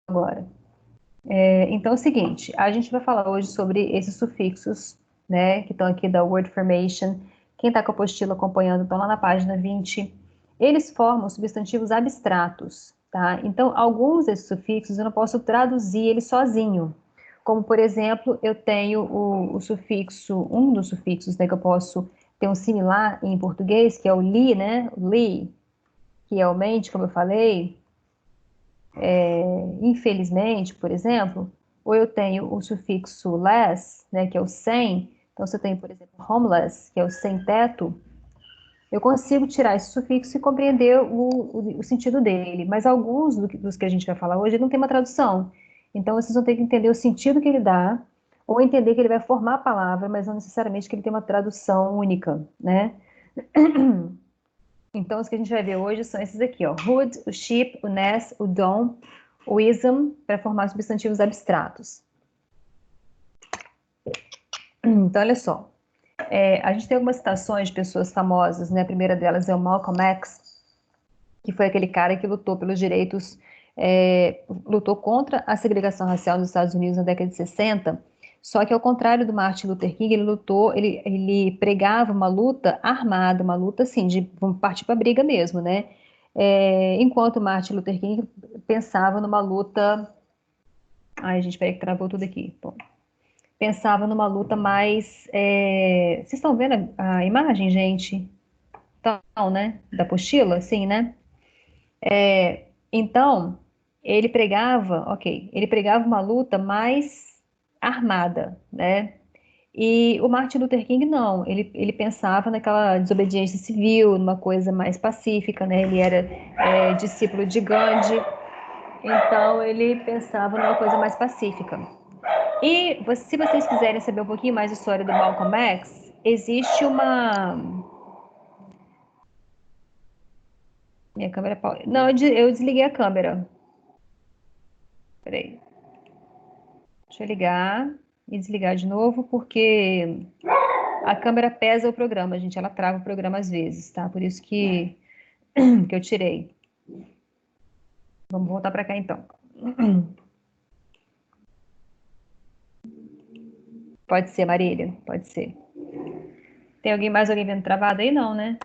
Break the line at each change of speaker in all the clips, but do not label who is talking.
agora. Então é o seguinte, a gente vai falar hoje sobre esses sufixos, né, que estão aqui da Word Formation. Quem está com a apostila acompanhando, estão lá na página 20. Eles formam substantivos abstratos, tá? Então, alguns desses sufixos eu não posso traduzir ele sozinho. Como, por exemplo, eu tenho o sufixo, um dos sufixos, né, que eu posso ter um similar em português, que é o li, né? Li, que é o mente, como eu falei, infelizmente, por exemplo, ou eu tenho o sufixo less, né, que é o sem. Então, se eu tenho, por exemplo, homeless, que é o sem teto, eu consigo tirar esse sufixo e compreender o sentido dele. Mas alguns dos que a gente vai falar hoje não tem uma tradução. Então, vocês vão ter que entender o sentido que ele dá, ou entender que ele vai formar a palavra, mas não necessariamente que ele tem uma tradução única, né? Então, os que a gente vai ver hoje são esses aqui, ó. Hood, o sheep, o nest, o dom, o ism, para formar substantivos abstratos. Então, olha só. A gente tem algumas citações de pessoas famosas, né? A primeira delas é o Malcolm X, que foi aquele cara que lutou pelos direitos, lutou contra a segregação racial nos Estados Unidos na década de 60. Só que, ao contrário do Martin Luther King, ele lutou, ele pregava uma luta armada, uma luta assim, de vamos partir para briga mesmo, né? Enquanto Martin Luther King pensava numa luta. Ai, gente, peraí que travou tudo aqui. Bom, pensava numa luta mais. Vocês estão vendo a imagem, gente? Então, né? Da apostila, sim, né? Então, ele pregava, ok, ele pregava uma luta mais armada, né? E o Martin Luther King não, ele pensava naquela desobediência civil, numa coisa mais pacífica, né? Ele era discípulo de Gandhi, então ele pensava numa coisa mais pacífica. E se vocês quiserem saber um pouquinho mais da história do Malcolm X, existe uma. Minha câmera. Não, eu desliguei a câmera. Peraí. Deixa eu ligar e desligar de novo, porque a câmera pesa o programa, gente. Ela trava o programa às vezes, tá? Por isso que eu tirei. Vamos voltar para cá então. Pode ser, Marília? Pode ser. Tem alguém vendo travado aí? Não, né?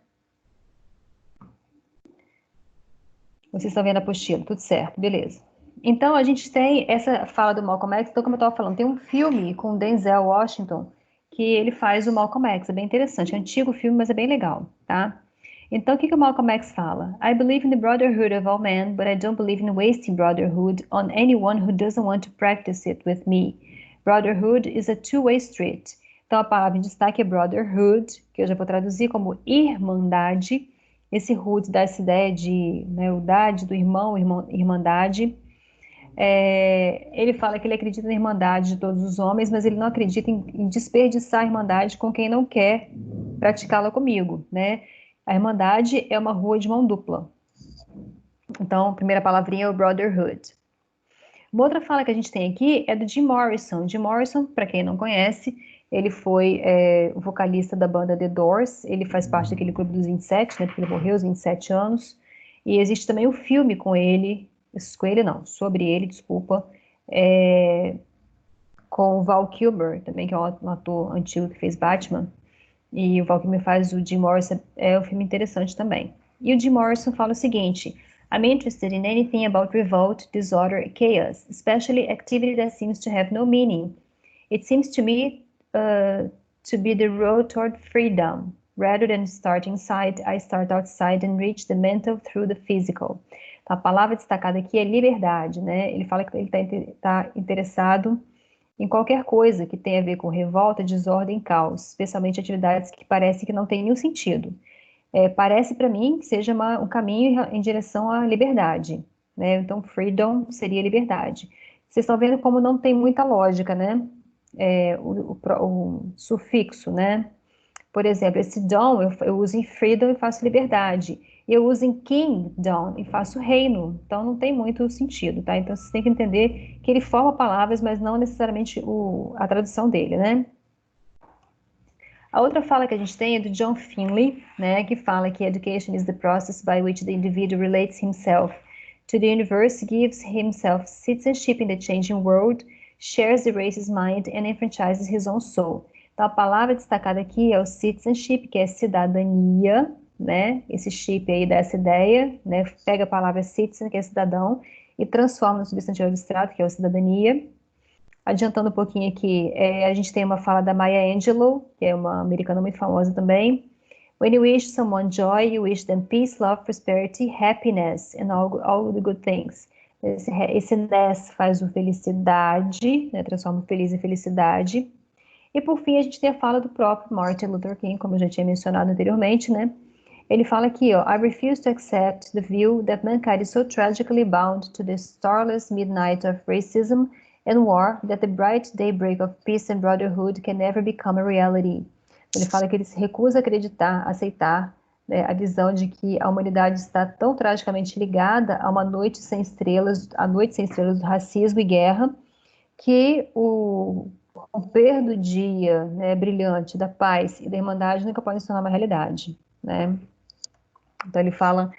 Vocês estão vendo a apostila, tudo certo, beleza. Então, a gente tem essa fala do Malcolm X, então, como eu estava falando, tem um filme com o Denzel Washington, que ele faz o Malcolm X, é bem interessante, é um antigo filme, mas é bem legal, tá? Então, o que o Malcolm X fala? I believe in the brotherhood of all men, but I don't believe in wasting brotherhood on anyone who doesn't want to practice it with me. Brotherhood is a two-way street. Então, a palavra em destaque é brotherhood, que eu já vou traduzir como irmandade. Esse root dá essa ideia de lealdade do irmandade. Ele fala que ele acredita na irmandade de todos os homens, mas ele não acredita em desperdiçar a irmandade com quem não quer praticá-la comigo, né? A irmandade é uma rua de mão dupla. Então, a primeira palavrinha é o brotherhood. Uma outra fala que a gente tem aqui é do Jim Morrison. Jim Morrison, para quem não conhece, ele foi o vocalista da banda The Doors. Ele faz parte daquele clube dos 27, né? Porque ele morreu aos 27 anos. E existe também um filme com ele não, sobre ele, desculpa, com o Val Kilmer, também, que é um ator antigo que fez Batman. E o Val Kilmer faz o Jim Morrison, é um filme interessante também. E o Jim Morrison fala o seguinte: I'm interested in anything about revolt, disorder, chaos, especially activity that seems to have no meaning. It seems to me to be the road toward freedom. Rather than start inside, I start outside and reach the mental through the physical. Então, a palavra destacada aqui é liberdade, né? Ele fala que ele está interessado em qualquer coisa que tenha a ver com revolta, desordem, caos, especialmente atividades que parecem que não têm nenhum sentido. Parece para mim que seja um caminho em direção à liberdade, né? Então, freedom seria liberdade. Vocês estão vendo como não tem muita lógica, né? O sufixo, né? Por exemplo, esse dom eu uso em freedom e faço liberdade. Eu uso em kingdom e faço reino. Então não tem muito sentido, tá? Então você tem que entender que ele forma palavras, mas não necessariamente a tradução dele, né? A outra fala que a gente tem é do John Finley, né, que fala que education is the process by which the individual relates himself to the universe, gives himself citizenship in the changing world, shares the race's mind and enfranchises his own soul. Então, a palavra destacada aqui é o citizenship, que é cidadania, né? Esse chip aí dá essa ideia, né? Pega a palavra citizen, que é cidadão, e transforma no substantivo abstrato, que é o cidadania. Adiantando um pouquinho aqui, a gente tem uma fala da Maya Angelou, que é uma americana muito famosa também. When you wish someone joy, you wish them peace, love, prosperity, happiness, and all the good things. Esse ness faz o felicidade, né, transforma o feliz em felicidade. E por fim, a gente tem a fala do próprio Martin Luther King, como eu já tinha mencionado anteriormente, né? Ele fala aqui, ó, I refuse to accept the view that mankind is so tragically bound to the starless midnight of racism and war that the bright daybreak of peace and brotherhood can never become a reality. Ele fala que ele se recusa a acreditar, aceitar, né, a visão de que a humanidade está tão tragicamente ligada a uma noite sem estrelas, a noite sem estrelas do racismo e guerra, que o romper do dia, né, brilhante da paz e da irmandade nunca pode se tornar uma realidade, né? Então ele fala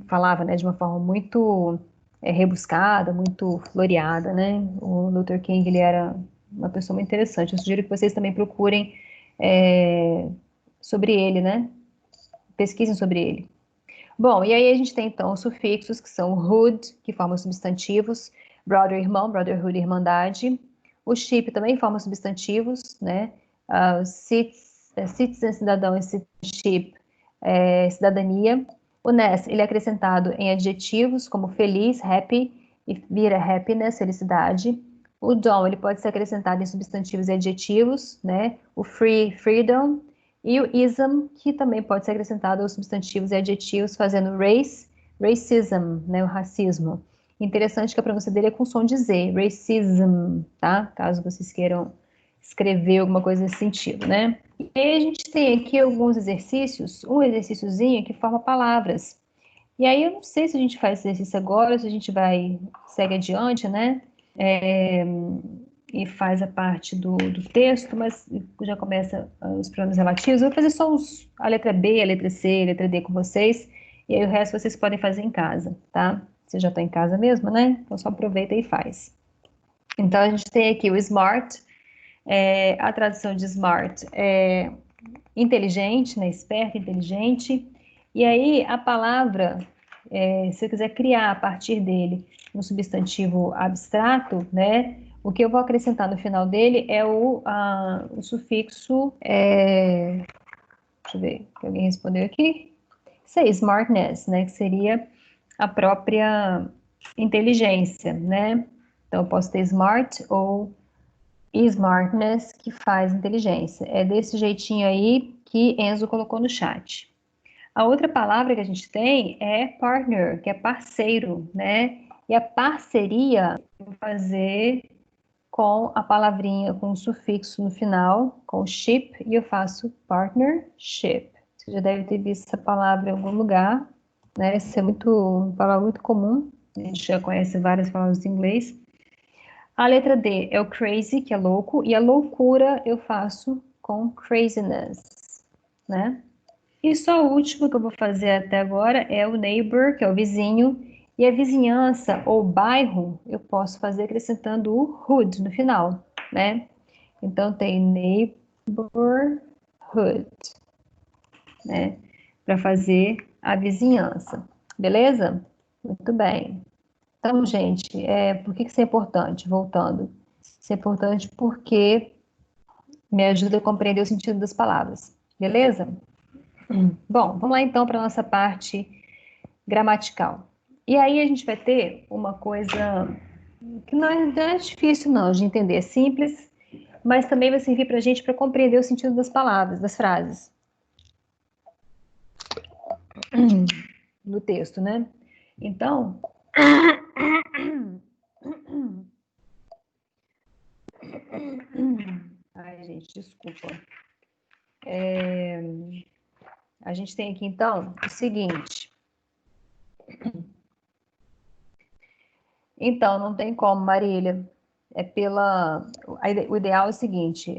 falava, né, de uma forma muito rebuscada, muito floreada, né? O Luther King, ele era uma pessoa muito interessante. Eu sugiro que vocês também procurem sobre ele, né? Pesquisem sobre ele. Bom, e aí a gente tem então os sufixos, que são hood, que formam substantivos, brother, irmão, brotherhood, irmandade. O ship também forma substantivos, né? Citizen, cidadão, e citizenship, cidadania. O ness, ele é acrescentado em adjetivos, como feliz, happy, e vira happiness, felicidade. O dom, ele pode ser acrescentado em substantivos e adjetivos, né? O free, freedom. E o ism, que também pode ser acrescentado aos substantivos e adjetivos, fazendo race, racism, né? O racismo. Interessante que a pronúncia dele é com som de Z, racism, tá? Caso vocês queiram escrever alguma coisa nesse sentido, né? E aí a gente tem aqui alguns exercícios, um exercíciozinho que forma palavras. E aí eu não sei se a gente faz esse exercício agora, se a gente segue adiante, né? E faz a parte do texto, mas já começa os pronomes relativos. Eu vou fazer só a letra B, a letra C, a letra D com vocês, e aí o resto vocês podem fazer em casa, tá? Você já está em casa mesmo, né? Então só aproveita e faz. Então a gente tem aqui o smart, a tradução de smart é inteligente, né? Esperto, inteligente. E aí a palavra, se eu quiser criar a partir dele um substantivo abstrato, né? O que eu vou acrescentar no final dele é o sufixo, deixa eu ver, que alguém respondeu aqui. Isso aí, smartness, né? Que seria a própria inteligência, né? Então, eu posso ter smart ou smartness, que faz inteligência. É desse jeitinho aí que Enzo colocou no chat. A outra palavra que a gente tem é partner, que é parceiro, né? E a parceria, eu vou fazer com a palavrinha, com o sufixo no final, com ship, e eu faço partnership. Você já deve ter visto essa palavra em algum lugar, né? Isso é uma palavra muito comum, a gente já conhece várias palavras em inglês. A letra D é o crazy, que é louco, e a loucura eu faço com craziness, né? E só o último que eu vou fazer até agora é o neighbor, que é o vizinho, e a vizinhança ou bairro eu posso fazer acrescentando o hood no final, né? Então tem neighborhood, né? Para fazer a vizinhança, beleza? Muito bem. Então, gente, por que isso é importante? Voltando. Isso é importante porque me ajuda a compreender o sentido das palavras, beleza? Bom, vamos lá então para a nossa parte gramatical. E aí a gente vai ter uma coisa que não é difícil não de entender, é simples, mas também vai servir para a gente para compreender o sentido das palavras, das frases, no texto, né? Então, ai gente, desculpa. A gente tem aqui então o seguinte. Então, não tem como, Marília. O ideal é o seguinte: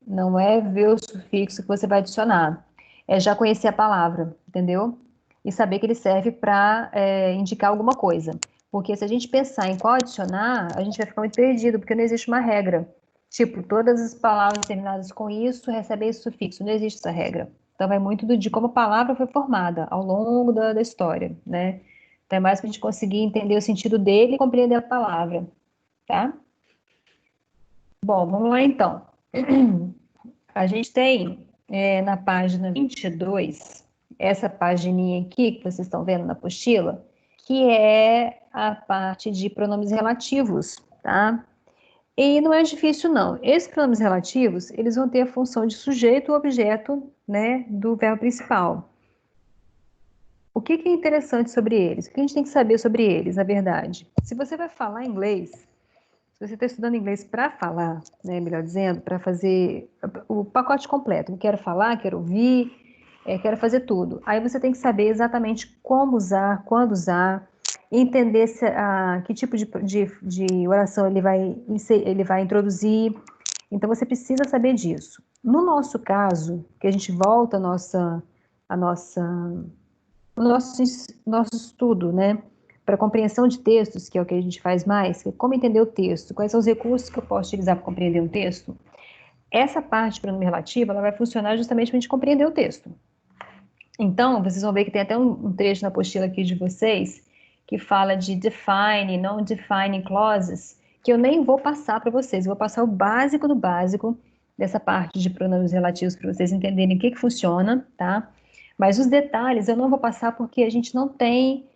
não é ver o sufixo que você vai adicionar, é já conhecer a palavra, entendeu? e saber que ele serve para indicar alguma coisa. Porque se a gente pensar em qual adicionar, a gente vai ficar muito perdido, porque não existe uma regra. Tipo, todas as palavras terminadas com isso recebem esse sufixo, não existe essa regra. Então, vai muito de como a palavra foi formada ao longo da história, né? Então, é mais para a gente conseguir entender o sentido dele e compreender a palavra, tá? Bom, vamos lá então. A gente tem na página 22, essa pagininha aqui que vocês estão vendo na apostila, que é a parte de pronomes relativos, tá? E não é difícil, não. Esses pronomes relativos, eles vão ter a função de sujeito ou objeto, né, do verbo principal. O que é interessante sobre eles? O que a gente tem que saber sobre eles, na verdade? Se você vai falar inglês, se você está estudando inglês para falar, né, melhor dizendo, para fazer o pacote completo, eu quero falar, quero ouvir, quero fazer tudo. Aí você tem que saber exatamente como usar, quando usar, entender que tipo de oração ele vai introduzir. Então você precisa saber disso. No nosso caso, que a gente volta a nossa o nosso estudo, né, para compreensão de textos, que é o que a gente faz mais, que é como entender o texto, quais são os recursos que eu posso utilizar para compreender um texto, essa parte pronome relativa, ela vai funcionar justamente para a gente compreender o texto. Então, vocês vão ver que tem até um trecho na apostila aqui de vocês, que fala de define, non defining clauses, que eu nem vou passar para vocês, eu vou passar o básico do básico dessa parte de pronomes relativos para vocês entenderem o que funciona, tá? Mas os detalhes eu não vou passar porque a gente não tem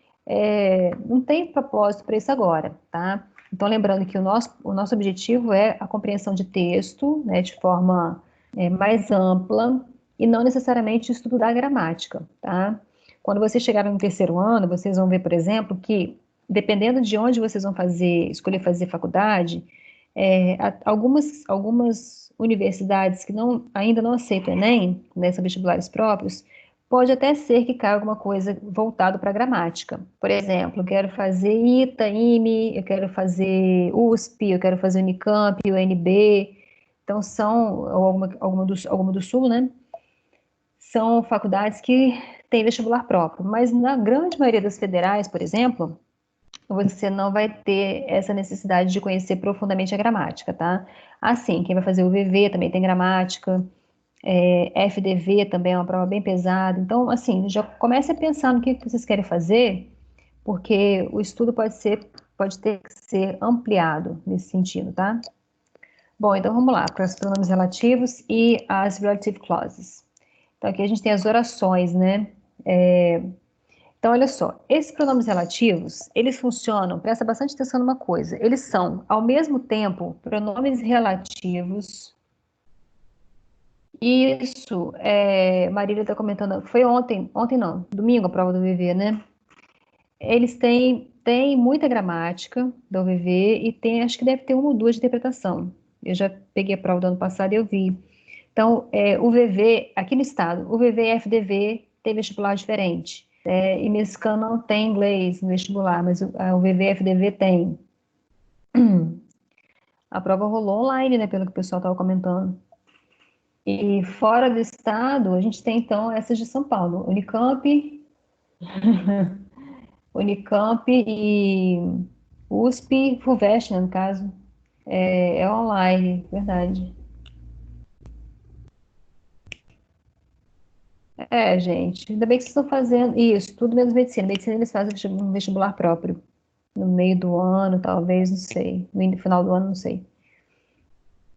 propósito para isso agora, tá? Então, lembrando que o nosso objetivo é a compreensão de texto, né, de forma mais ampla, e não necessariamente o estudo da gramática, tá? Quando vocês chegarem no terceiro ano, vocês vão ver, por exemplo, que dependendo de onde vocês vão escolher fazer faculdade, algumas universidades que ainda não aceitam Enem, né, são vestibulares próprios, pode até ser que caia alguma coisa voltado para a gramática. Por exemplo, eu quero fazer ITA, IME, eu quero fazer USP, eu quero fazer Unicamp, UNB, então são, ou alguma do Sul, né? São faculdades que têm vestibular próprio, mas na grande maioria das federais, por exemplo, você não vai ter essa necessidade de conhecer profundamente a gramática, tá? Assim, quem vai fazer o VV também tem gramática, FDV também é uma prova bem pesada. Então, assim, já comece a pensar no que vocês querem fazer, porque o estudo pode ter que ser ampliado nesse sentido, tá? Bom, então vamos lá para os pronomes relativos e as relative clauses. Então, aqui a gente tem as orações, né? Então, olha só, esses pronomes relativos, eles funcionam, presta bastante atenção numa coisa, eles são, ao mesmo tempo, pronomes relativos. Isso, Marília está comentando, foi ontem não, domingo a prova do VV, né? Eles têm muita gramática do VV e acho que deve ter uma ou duas de interpretação. Eu já peguei a prova do ano passado e eu vi. Então, o VV, aqui no estado, o VV e FDV tem vestibular diferente. E Mescan não tem inglês no vestibular, mas o VV e FDV tem. A prova rolou online, né, pelo que o pessoal estava comentando. E fora do estado, a gente tem então essas de São Paulo, Unicamp e USP, FUVEST, né, no caso, é online, verdade. Gente, ainda bem que vocês estão fazendo isso, tudo menos medicina. Medicina eles fazem um vestibular próprio, no meio do ano, talvez, não sei, no final do ano, não sei.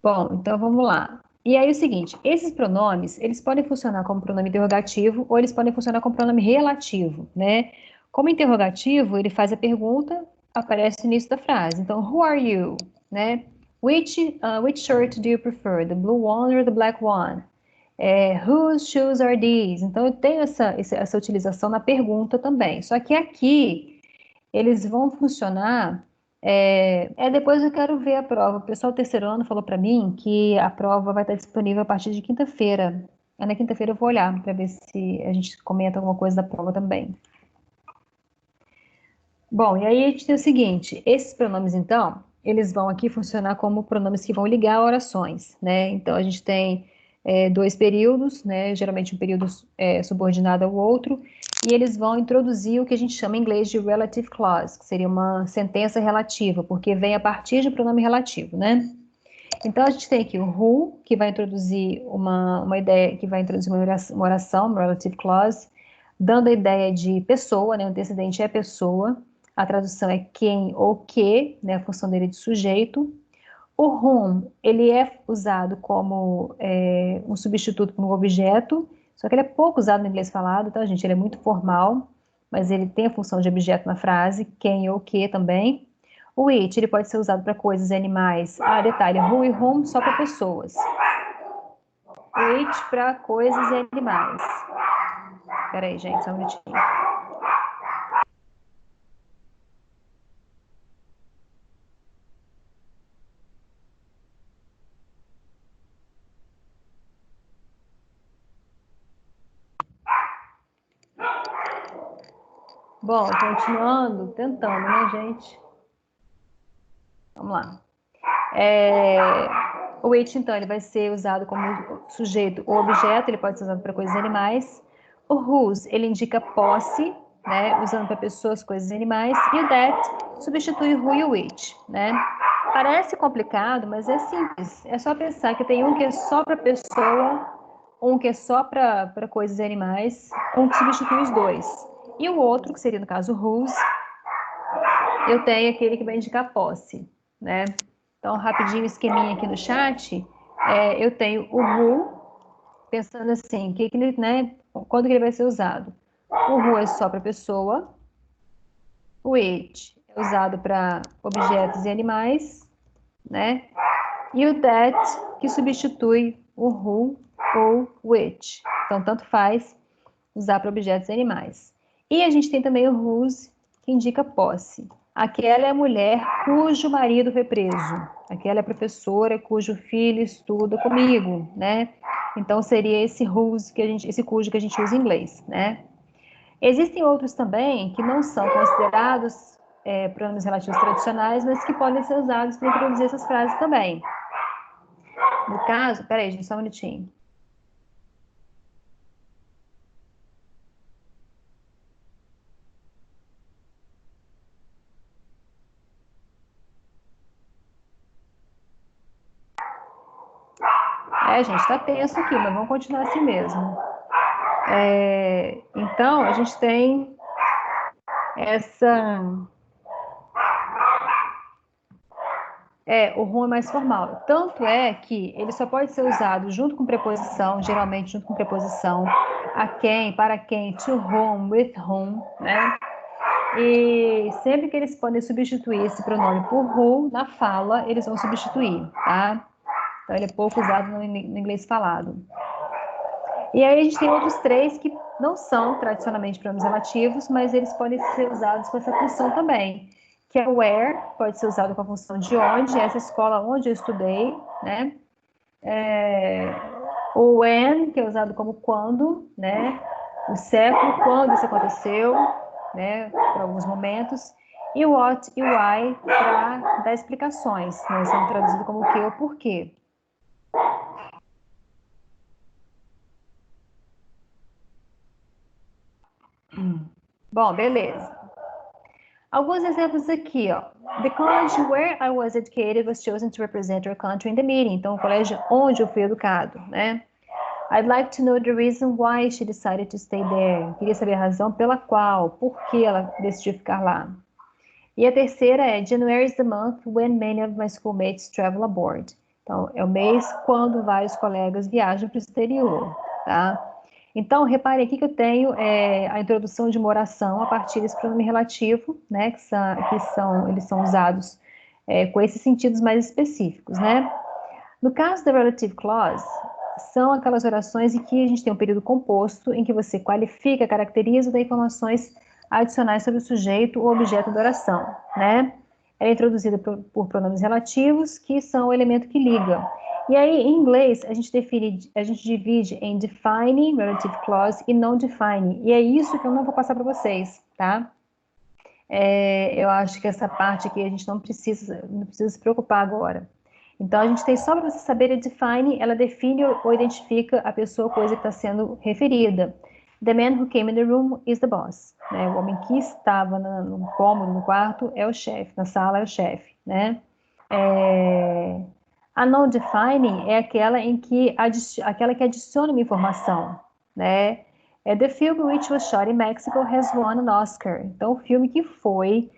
Bom, então vamos lá. E aí o seguinte, esses pronomes, eles podem funcionar como pronome interrogativo ou eles podem funcionar como pronome relativo, né? Como interrogativo, ele faz a pergunta, aparece no início da frase. Então, who are you? Né? Which shirt do you prefer? The blue one or the black one? Whose shoes are these? Então, eu tenho essa utilização na pergunta também. Só que aqui, eles vão funcionar depois eu quero ver a prova. O pessoal do terceiro ano falou para mim que a prova vai estar disponível a partir de quinta-feira. Na quinta-feira eu vou olhar para ver se a gente comenta alguma coisa da prova também. Bom, e aí a gente tem o seguinte, esses pronomes então, eles vão aqui funcionar como pronomes que vão ligar orações, né? Então a gente tem dois períodos, né? Geralmente um período subordinado ao outro, e eles vão introduzir o que a gente chama em inglês de relative clause, que seria uma sentença relativa, porque vem a partir de pronome relativo, né? Então, a gente tem aqui o who, que vai introduzir uma ideia, que vai introduzir uma oração, uma relative clause, dando a ideia de pessoa, né? O antecedente é pessoa, a tradução é quem ou que, né? A função dele é de sujeito. O whom, ele é usado como um substituto para um objeto, só que ele é pouco usado no inglês falado, tá, gente? Ele é muito formal, mas ele tem a função de objeto na frase, quem ou que também. O it, ele pode ser usado para coisas e animais. Ah, detalhe, who e whom só para pessoas. O it para coisas e animais. Espera aí, gente, só um minutinho. Bom, continuando, tentando, né, gente? Vamos lá. O it, então, ele vai ser usado como sujeito ou objeto, ele pode ser usado para coisas e animais. O whose, ele indica posse, né, usando para pessoas, coisas e animais. E o that substitui o who e o which, né? Parece complicado, mas é simples. É só pensar que tem um que é só para pessoa, um que é só para coisas e animais, um que substitui os dois. E o outro, que seria no caso o whose, eu tenho aquele que vai indicar posse, né? Então, rapidinho, esqueminha aqui no chat, eu tenho o who, pensando assim, que ele, né, quando que ele vai ser usado? O who é só para pessoa, o it é usado para objetos e animais, né? E o that, que substitui o who ou which. Então, tanto faz usar para objetos e animais. E a gente tem também o whose, que indica posse. Aquela é a mulher cujo marido foi preso. Aquela é a professora cujo filho estuda comigo, né? Então seria esse whose esse cujo que a gente usa em inglês, né? Existem outros também que não são considerados pronomes relativos tradicionais, mas que podem ser usados para introduzir essas frases também. No caso, peraí, gente, só um minutinho. Gente, tá tenso aqui, mas vamos continuar assim mesmo. Então, a gente tem essa. O whom é mais formal. Tanto é que ele só pode ser usado junto com preposição, geralmente junto com preposição, a quem, para quem, to whom, with whom, né? E sempre que eles podem substituir esse pronome por who, na fala, eles vão substituir, tá? Então, ele é pouco usado no inglês falado. E aí a gente tem outros três que não são tradicionalmente pronomes relativos, mas eles podem ser usados com essa função também, que é o where, pode ser usado com a função de onde, essa escola onde eu estudei, né? O when, que é usado como quando, né? O século, quando isso aconteceu, né? Por alguns momentos. E o what e o why para dar explicações, né? São traduzidos como o que ou porquê. Bom, beleza. Alguns exemplos aqui, ó. The college where I was educated was chosen to represent our country in the meeting. Então, o colégio onde eu fui educado, né? I'd like to know the reason why she decided to stay there. Queria saber a razão pela qual, por que ela decidiu ficar lá. E a terceira é January is the month when many of my schoolmates travel abroad. Então, é o mês quando vários colegas viajam para o exterior, tá? Então, reparem aqui que eu tenho a introdução de uma oração a partir desse pronome relativo, né? Eles são usados com esses sentidos mais específicos, né? No caso da relative clause, são aquelas orações em que a gente tem um período composto, em que você qualifica, caracteriza, dá informações adicionais sobre o sujeito ou objeto da oração, né? Ela é introduzida por pronomes relativos, que são o elemento que liga. E aí, em inglês, a gente divide em define, relative clause, e non define. E é isso que eu não vou passar para vocês, tá? Eu acho que essa parte aqui a gente não precisa se preocupar agora. Então, a gente tem só para você saber a define, ela define ou identifica a pessoa ou coisa que está sendo referida. The man who came in the room is the boss. Né? O homem que estava no cômodo, no quarto, é o chefe. Na sala é o chefe, né? A non-defining é aquela que adiciona uma informação, né? The film which was shot in Mexico has won an Oscar. Então, o filme que foi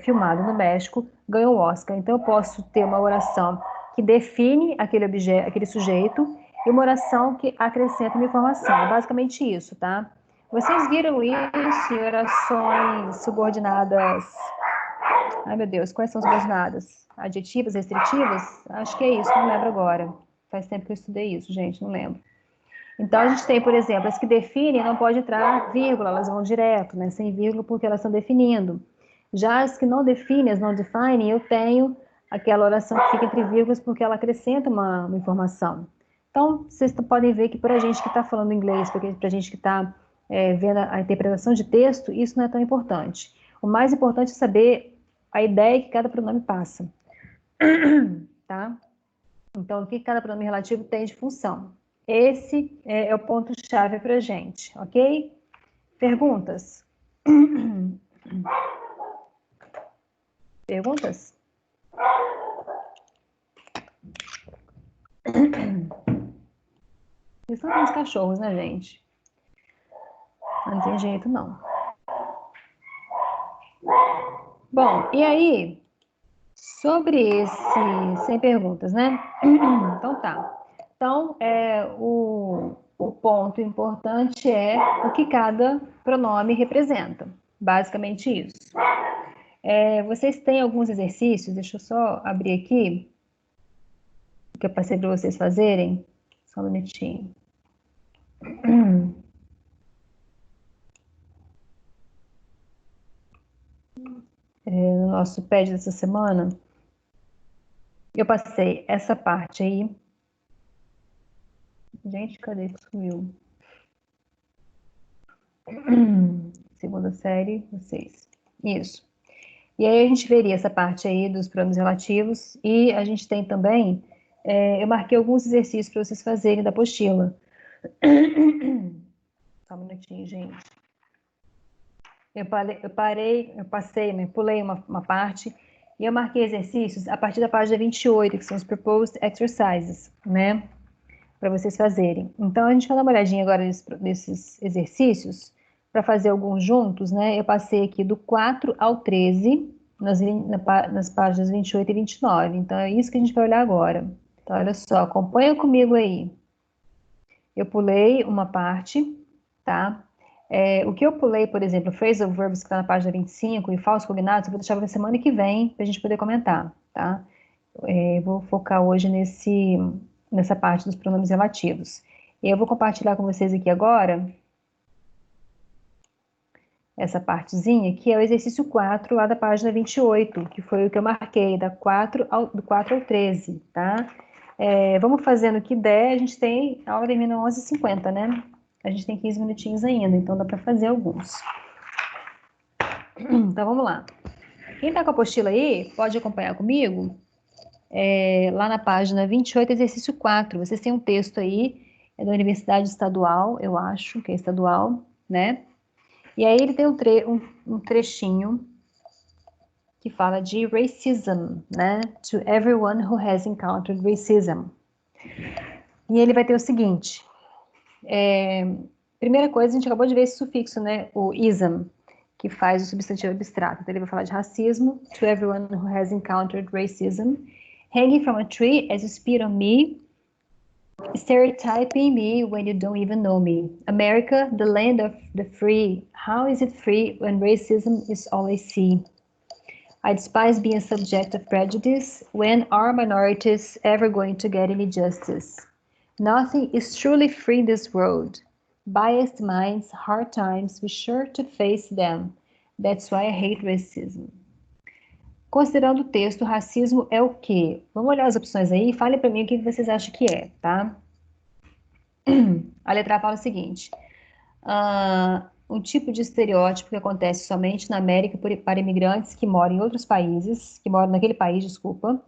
filmado no México ganhou o Oscar. Então, eu posso ter uma oração que define aquele objeto, aquele sujeito, e uma oração que acrescenta uma informação. É basicamente isso, tá? Vocês viram isso em orações subordinadas? Ai, meu Deus, quais são as subordinadas? Adjetivas, restritivas? Acho que é isso, não lembro agora. Faz tempo que eu estudei isso, gente, não lembro. Então, a gente tem, por exemplo, as que definem, não pode entrar vírgula, elas vão direto, né, sem vírgula, porque elas estão definindo. Já as que não definem, as não definem, eu tenho aquela oração que fica entre vírgulas, porque ela acrescenta uma informação. Então, vocês podem ver que para a gente que está falando inglês, para a gente que está vendo a interpretação de texto, isso não é tão importante. O mais importante é saber a ideia que cada pronome passa. Tá? Então, o que cada pronome relativo tem de função? Esse é o ponto-chave para a gente, ok? Perguntas? Perguntas? Eles são uns cachorros, né, gente? Não tem jeito, não. Bom, e aí, sobre esse... Sem perguntas, né? Então tá. Então, o ponto importante é o que cada pronome representa. Basicamente isso. Vocês têm alguns exercícios, deixa eu só abrir aqui, que eu passei para vocês fazerem. Só um minutinho. No nosso pad dessa semana, eu passei essa parte aí. Gente, cadê que sumiu? Segunda série, vocês. Isso. E aí a gente veria essa parte aí dos pronomes relativos, e a gente tem também, eu marquei alguns exercícios para vocês fazerem da apostila. Só um minutinho, gente. Eu pulei uma parte, e eu marquei exercícios a partir da página 28, que são os proposed exercises, né? Para vocês fazerem. Então, a gente vai dar uma olhadinha agora nesses exercícios, para fazer alguns juntos, né? Eu passei aqui do 4 ao 13, nas páginas 28 e 29. Então, é isso que a gente vai olhar agora. Então, olha só, acompanha comigo aí. Eu pulei uma parte, tá? O que eu pulei, por exemplo, phrasal verbs que está na página 25 e falsos cognatos, eu vou deixar para a semana que vem, para a gente poder comentar, tá? Vou focar hoje nessa parte dos pronomes relativos. Eu vou compartilhar com vocês aqui agora essa partezinha, que é o exercício 4, lá da página 28, que foi o que eu marquei, do 4 ao 13, tá? Vamos fazendo o que der, a gente tem, a aula termina 11h50, né? A gente tem 15 minutinhos ainda, então dá para fazer alguns. Então, vamos lá. Quem está com a apostila aí, pode acompanhar comigo. Lá na página 28, exercício 4. Vocês têm um texto aí, da Universidade Estadual, eu acho que é estadual, né? E aí ele tem um trechinho que fala de racism, né? To everyone who has encountered racism. E ele vai ter o seguinte. Primeira coisa, a gente acabou de ver esse sufixo, né? O ism, que faz o substantivo abstrato. Então, ele vai falar de racismo. To everyone who has encountered racism. Hanging from a tree as you spit on me. Stereotyping me when you don't even know me. America, the land of the free. How is it free when racism is all I see? I despise being a subject of prejudice. When are minorities ever going to get any justice? Nothing is truly free in this world. Biased minds, hard times, be sure to face them. That's why I hate racism. Considerando o texto, racismo é o quê? Vamos olhar as opções aí e fale para mim o que vocês acham que é, tá? A letra A fala o seguinte. Um tipo de estereótipo que acontece somente na América para imigrantes que moram em outros países, que moram naquele país, desculpa.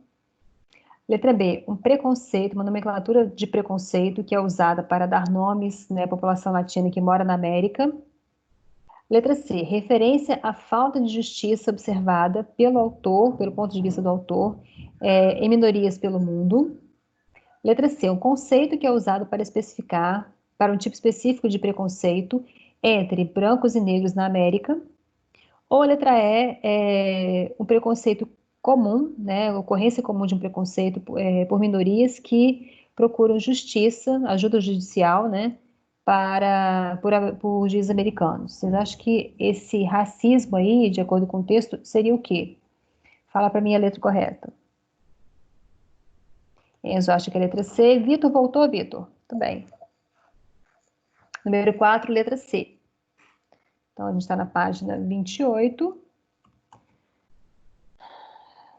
Letra B, um preconceito, uma nomenclatura de preconceito que é usada para dar nomes, né, à população latina que mora na América. Letra C, referência à falta de justiça observada pelo autor, pelo ponto de vista do autor, em minorias pelo mundo. Letra C, um conceito que é usado para especificar, para um tipo específico de preconceito entre brancos e negros na América. Ou a letra E, um preconceito comum, né, a ocorrência comum de um preconceito por minorias que procuram justiça, ajuda judicial, né, por juízes americanos. Vocês acham que esse racismo aí, de acordo com o texto, seria o quê? Fala para mim a letra correta. Enzo acha que é a letra C. Vitor voltou, Vitor? Tudo bem. Número 4, letra C. Então, a gente está na página 28.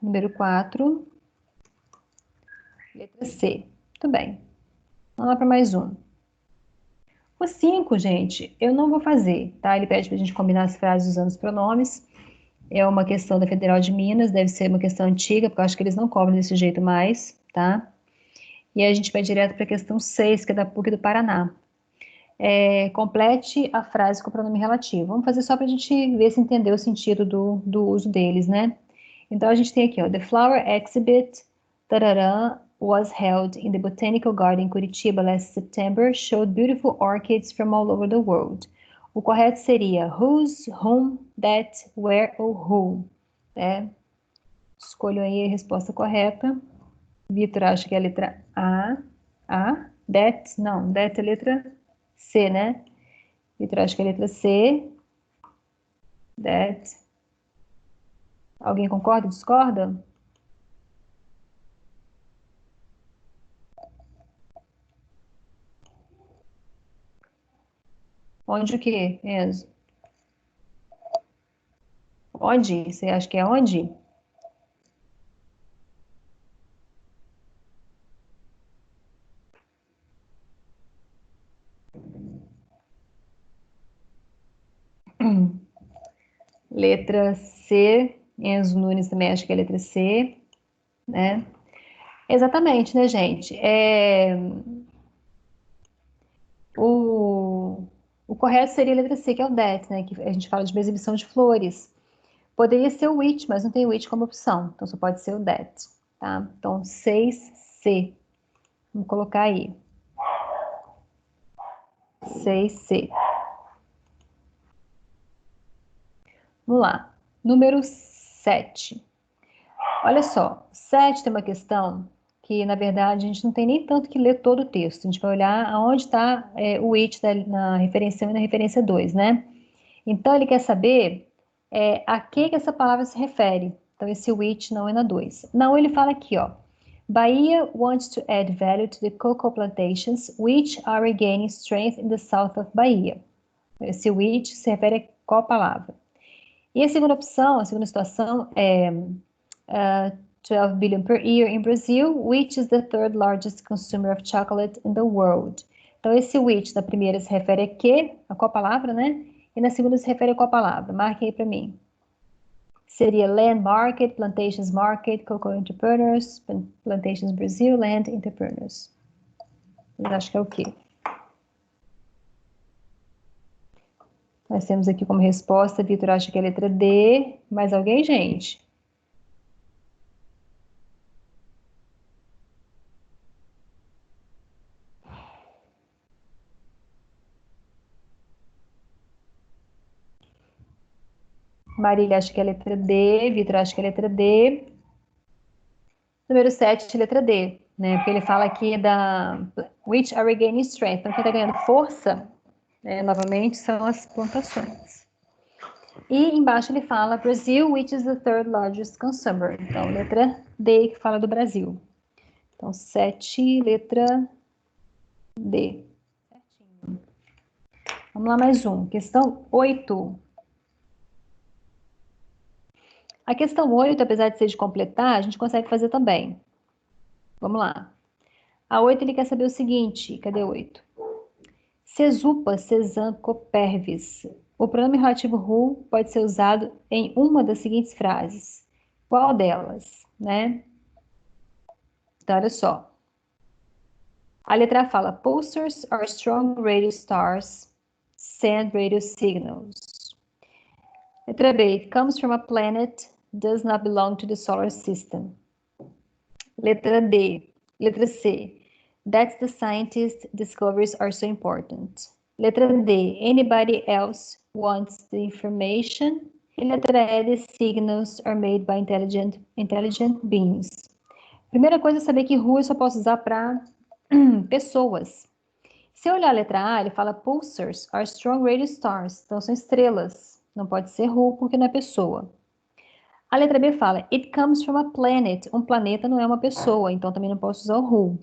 Número 4, letra C. Tudo bem. Vamos lá para mais um. O 5, gente, eu não vou fazer, tá? Ele pede para a gente combinar as frases usando os pronomes. É uma questão da Federal de Minas, deve ser uma questão antiga, porque eu acho que eles não cobram desse jeito mais, tá? E aí a gente vai direto para a questão 6, que é da PUC do Paraná. Complete a frase com o pronome relativo. Vamos fazer só para a gente ver se entendeu o sentido do uso deles, né? Então a gente tem aqui, ó, The Flower Exhibit, tarará, was held in the Botanical Garden Curitiba last September, showed beautiful orchids from all over the world. O correto seria whose, whom, that, where ou who. Né? Escolho aí a resposta correta. Vitor acha que é a letra A. A. That, não, that é a letra C, né? Vitor acha que é a letra C. That. Alguém concorda, discorda? Onde o quê, Enzo? Onde? Você acha que é onde? Letra C. Enzo Nunes também acha que é a letra C, né? Exatamente, né, gente? O correto seria a letra C, que é o that, né? Que a gente fala de uma exibição de flores. Poderia ser o which, mas não tem which como opção. Então só pode ser o that, tá? Então 6C. Vamos colocar aí. 6C. Vamos lá. Número 7. Olha só, 7 tem uma questão que, na verdade, a gente não tem nem tanto que ler todo o texto. A gente vai olhar aonde está o it na referência 1 e na referência 2, né? Então, ele quer saber a que essa palavra se refere. Então, esse which não é na 2. Não, ele fala aqui, ó. Bahia wants to add value to the cocoa plantations, which are regaining strength in the south of Bahia. Esse which se refere a qual palavra? E a segunda opção, a segunda situação é 12 billion per year in Brazil, which is the third largest consumer of chocolate in the world. Então, esse which na primeira se refere a que, a qual palavra, né? E na segunda se refere a qual palavra? Marque aí para mim. Seria land market, plantations market, cocoa entrepreneurs, plantations Brazil, land entrepreneurs. Eu acho que é o quê? Nós temos aqui como resposta, Vitor acha que é a letra D. Mais alguém, gente? Marília acha que é a letra D. Vitor acha que é a letra D. Número 7, letra D, né? Porque ele fala aqui da which are regaining strength. Então, quem está ganhando força, novamente, são as plantações. E embaixo ele fala Brazil, which is the third largest consumer. Então, letra D, que fala do Brasil. Então, 7, letra D. Certinho. Vamos lá, mais um. Questão 8. A questão 8, apesar de ser de completar, a gente consegue fazer também. Vamos lá. A 8 ele quer saber o seguinte, cadê 8? Cesupa, Cezanne, Copervis. O pronome relativo who pode ser usado em uma das seguintes frases. Qual delas, né? Então, olha só. A letra A fala, pulsars are strong radio stars, send radio signals. Letra B, it comes from a planet, does not belong to the solar system. Letra D. Letra C, that's the scientist discoveries are so important. Letra D, anybody else wants the information. E letra E, the signals are made by intelligent beings. Primeira coisa é saber que who eu só posso usar para pessoas. Se eu olhar a letra A, ele fala pulsars are strong radio stars. Então são estrelas. Não pode ser who porque não é pessoa. A letra B fala it comes from a planet. Um planeta não é uma pessoa, então também não posso usar o who.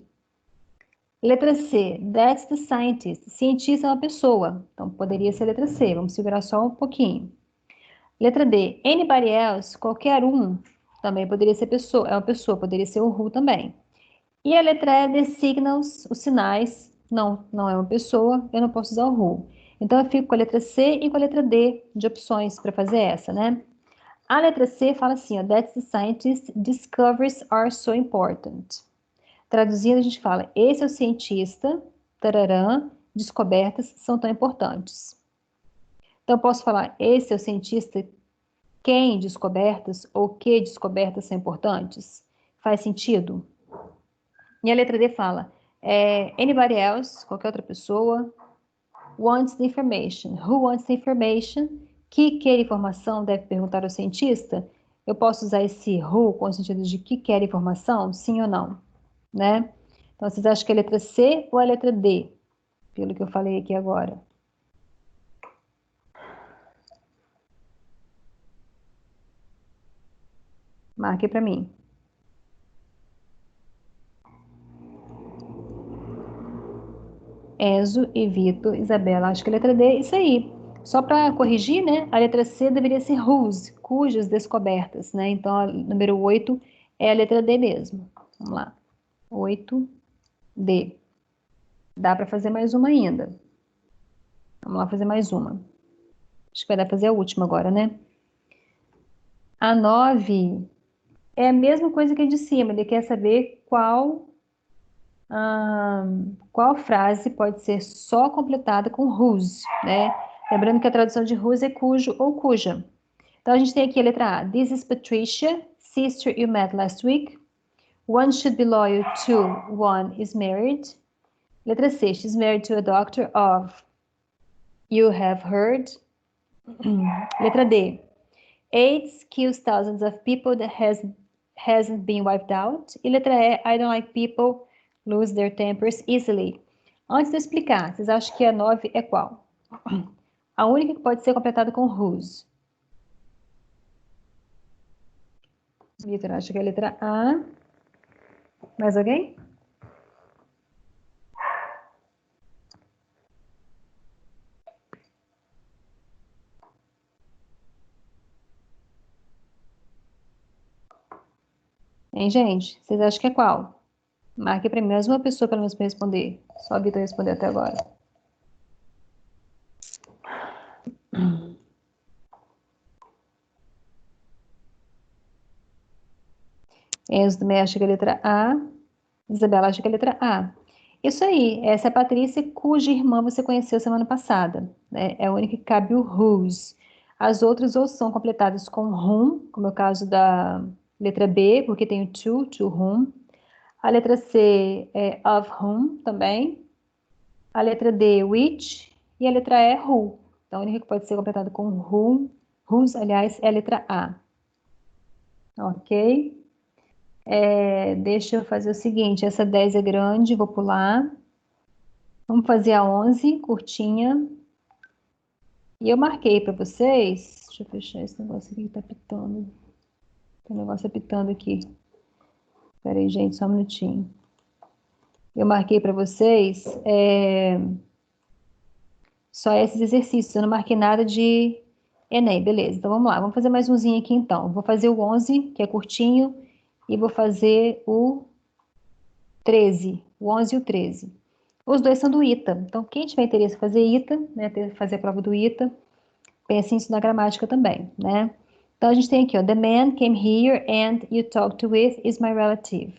Letra C, that's the scientist. Cientista é uma pessoa, então poderia ser a letra C. Vamos segurar só um pouquinho. Letra D, anybody else, qualquer um, também poderia ser pessoa, é uma pessoa, poderia ser o who também. E a letra E, the signals, os sinais, não é uma pessoa, eu não posso usar o who. Então eu fico com a letra C e com a letra D de opções para fazer essa, né? A letra C fala assim, ó, that's the scientist, discoveries are so important. Traduzindo, a gente fala, esse é o cientista, tararã, descobertas são tão importantes. Então, eu posso falar, esse é o cientista, quem descobertas ou que descobertas são importantes? Faz sentido? E a letra D fala, anybody else, qualquer outra pessoa, wants the information. Who wants the information? Que quer informação deve perguntar ao cientista? Eu posso usar esse who com o sentido de que quer informação? Sim ou não? Né? Então, vocês acham que é a letra C ou a letra D? Pelo que eu falei aqui agora. Marque para mim. Enzo e Vitor, Isabela, acho que a letra D, isso aí. Só para corrigir, né? A letra C deveria ser whose, cujas descobertas, né? Então, a número 8 é a letra D mesmo. Vamos lá. 8D. Dá para fazer mais uma ainda. Vamos lá fazer mais uma. Acho que vai dar para fazer a última agora, né? A 9 é a mesma coisa que a de cima. Ele quer saber qual frase pode ser só completada com whose, né? Lembrando que a tradução de whose é cujo ou cuja. Então, a gente tem aqui a letra A. This is Patricia, sister you met last week. One should be loyal to, one is married. Letra C. She's married to a doctor of, you have heard. Letra D. AIDS kills thousands of people that hasn't been wiped out. E letra E. I don't like people lose their tempers easily. Antes de eu explicar, vocês acham que a 9 é qual? A única que pode ser completada com whose. Vitor acha que é a letra A. Mais alguém? Hein, gente? Vocês acham que é qual? Marque para mim mais uma pessoa pelo menos para responder. Só a Vitor respondeu até agora. Enzo também acha que é a letra A. Isabela acha que é a letra A. Isso aí, essa é a Patrícia, cuja irmã você conheceu semana passada. Né? É a única que cabe o whose. As outras ou são completadas com whom, como é o caso da letra B, porque tem o to whom. A letra C é of whom também. A letra D, which. E a letra E, who. Então, a única que pode ser completada com whom, whose, aliás, é a letra A. Ok? Deixa eu fazer o seguinte, essa 10 é grande, vou pular. Vamos fazer a 11, curtinha. E eu marquei para vocês, deixa eu fechar esse negócio aqui que tá pitando. Tem um negócio apitando aqui. Espera aí, gente, só um minutinho. Eu marquei para vocês só esses exercícios, eu não marquei nada de Enem, beleza. Então vamos lá, vamos fazer mais umzinho aqui então. Vou fazer o 11, que é curtinho, e vou fazer o 13, o 11 e o 13. Os dois são do ITA, então quem tiver interesse em fazer ITA, né, fazer a prova do ITA, pense nisso na gramática também, né? Então a gente tem aqui, ó, the man came here and you talked with is my relative.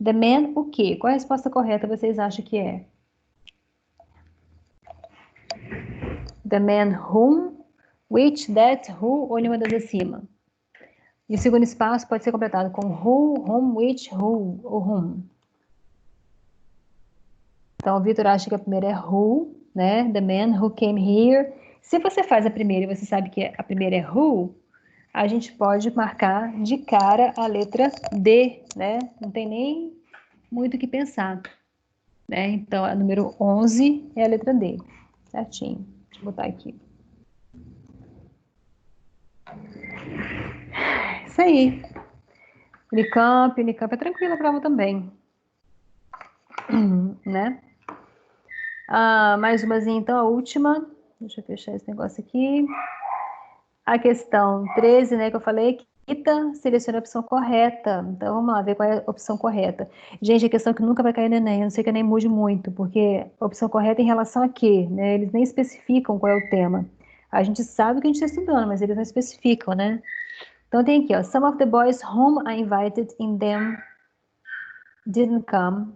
The man, o quê? Qual a resposta correta vocês acham que é? The man whom, which, that, who ou nenhuma das acima? E o segundo espaço pode ser completado com who, whom, which, who ou whom. Então, o Vitor acha que a primeira é who, né? The man who came here. Se você faz a primeira e você sabe que a primeira é who, a gente pode marcar de cara a letra D, né? Não tem nem muito o que pensar, né? Então, a número 11 é a letra D, certinho. Deixa eu botar aqui. Isso aí. Unicamp é tranquila a prova também, né? Mais umazinha, então, a última. Deixa eu fechar esse negócio aqui. A questão 13, né, que eu falei, Kita seleciona a opção correta. Então, vamos lá ver qual é a opção correta. Gente, a questão que nunca vai cair no Enem, a não sei que o Enem mude muito, porque a opção correta é em relação a quê? Né? Eles nem especificam qual é o tema. A gente sabe o que a gente está estudando, mas eles não especificam, né? Então, tem aqui, ó. Some of the boys whom I invited in them didn't come.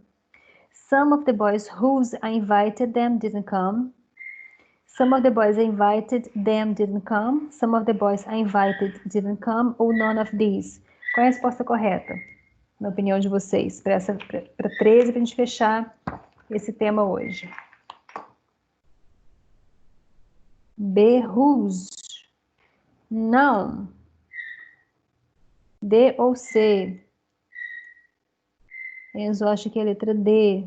Some of the boys whose I invited them didn't come. Some of the boys I invited them didn't come. Some of the boys I invited didn't come. Ou none of these. Qual é a resposta correta, na opinião de vocês, para 13, para a gente fechar esse tema hoje? B, whose. Não. D ou C? Enzo acha que é a letra D.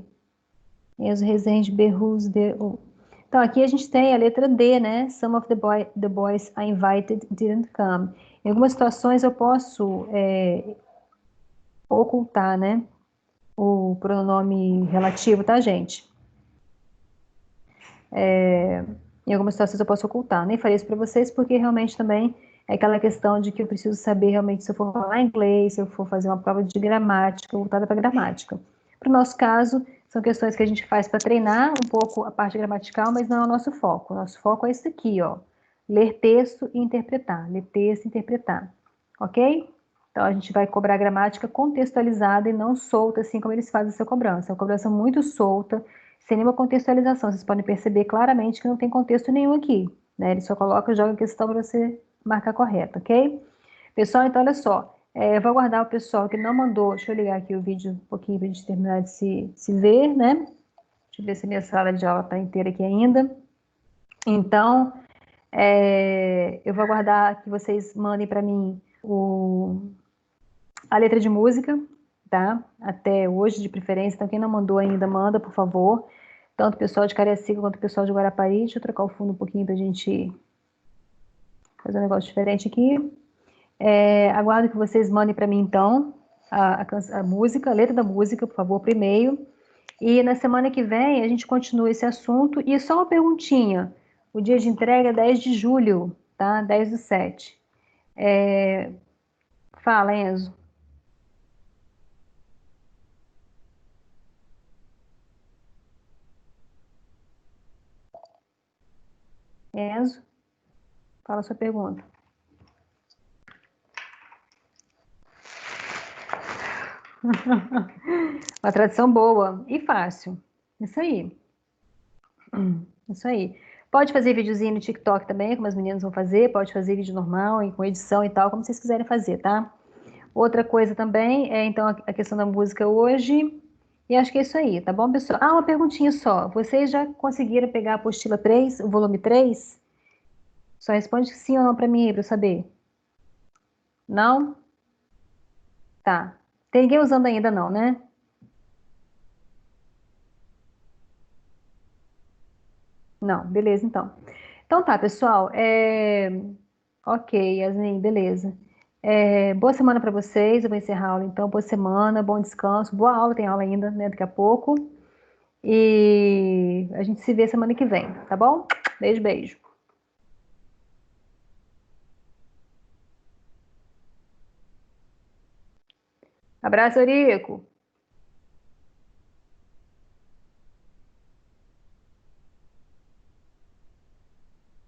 Enzo Rezende, B, whose, D ou... Então, aqui a gente tem a letra D, né? Some of the boys I invited didn't come. Em algumas situações eu posso ocultar, né? O pronome relativo, tá, gente? Em algumas situações eu posso ocultar. Nem falei isso para vocês porque realmente também é aquela questão de que eu preciso saber realmente se eu for falar inglês, se eu for fazer uma prova de gramática, voltada para gramática. Para o nosso caso, são questões que a gente faz para treinar um pouco a parte gramatical, mas não é o nosso foco. O nosso foco é isso aqui, ó. Ler texto e interpretar. Ler texto e interpretar. Ok? Então, a gente vai cobrar a gramática contextualizada e não solta, assim como eles fazem essa cobrança. É uma cobrança muito solta, sem nenhuma contextualização. Vocês podem perceber claramente que não tem contexto nenhum aqui, né? Ele só coloca e joga a questão para você marcar correto, ok? Pessoal, então, olha só. Eu vou aguardar o pessoal que não mandou. Deixa eu ligar aqui o vídeo um pouquinho para a gente terminar de se ver, né? Deixa eu ver se a minha sala de aula está inteira aqui ainda. Então, eu vou aguardar que vocês mandem para mim a letra de música, tá? Até hoje, de preferência. Então, quem não mandou ainda, manda, por favor. Tanto o pessoal de Cariacica quanto o pessoal de Guarapari. Deixa eu trocar o fundo um pouquinho pra gente fazer um negócio diferente aqui. Aguardo que vocês mandem para mim, então, a música, a letra da música, por favor, por e-mail. E na semana que vem a gente continua esse assunto. E só uma perguntinha. O dia de entrega é 10 de julho, tá? 10/7. Fala, Enzo. Enzo, fala a sua pergunta. Uma tradição boa e fácil. Isso aí. Isso aí. Pode fazer videozinho no TikTok também, como as meninas vão fazer. Pode fazer vídeo normal e com edição e tal, como vocês quiserem fazer, tá? Outra coisa também é, então, a questão da música hoje. E acho que é isso aí, tá bom, pessoal? Uma perguntinha só. Vocês já conseguiram pegar a apostila 3, o volume 3? Só responde sim ou não para mim aí, para eu saber. Não? Tá. Tem ninguém usando ainda não, né? Não, beleza, então. Então tá, pessoal. Ok, Yasmin, beleza. Boa semana para vocês. Eu vou encerrar a aula, então. Boa semana, bom descanso. Boa aula, tem aula ainda, né? Daqui a pouco. E a gente se vê semana que vem, tá bom? Beijo, beijo. Abraço, Eurico.